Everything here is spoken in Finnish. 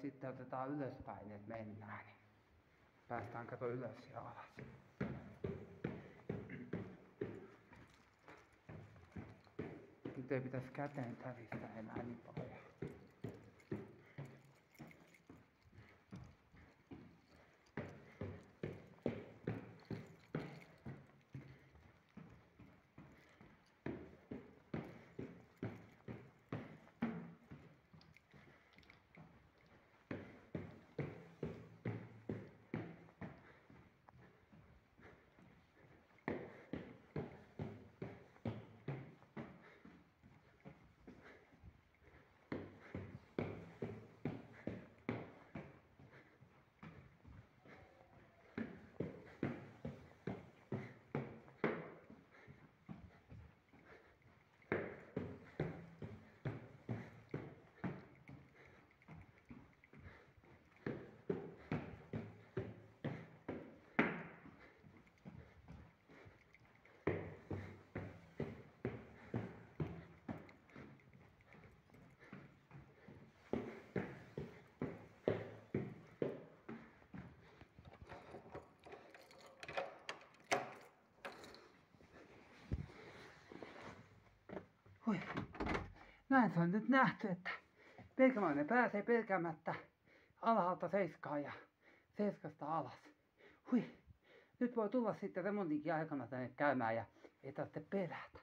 sitten otetaan ylöspäin, että mennään. Niin päästään kato ylös ja alas. Nyt ei pitäisi käteen täristä enää niin paljon. Hui. Näin se on nyt nähty, että pelkämäinen pääsee pelkäämättä alhaalta seiskaan ja seiskasta alas. Hui. Nyt voi tulla sitten remontinkin aikana tänne käymään ja ei tarvitse pelätä.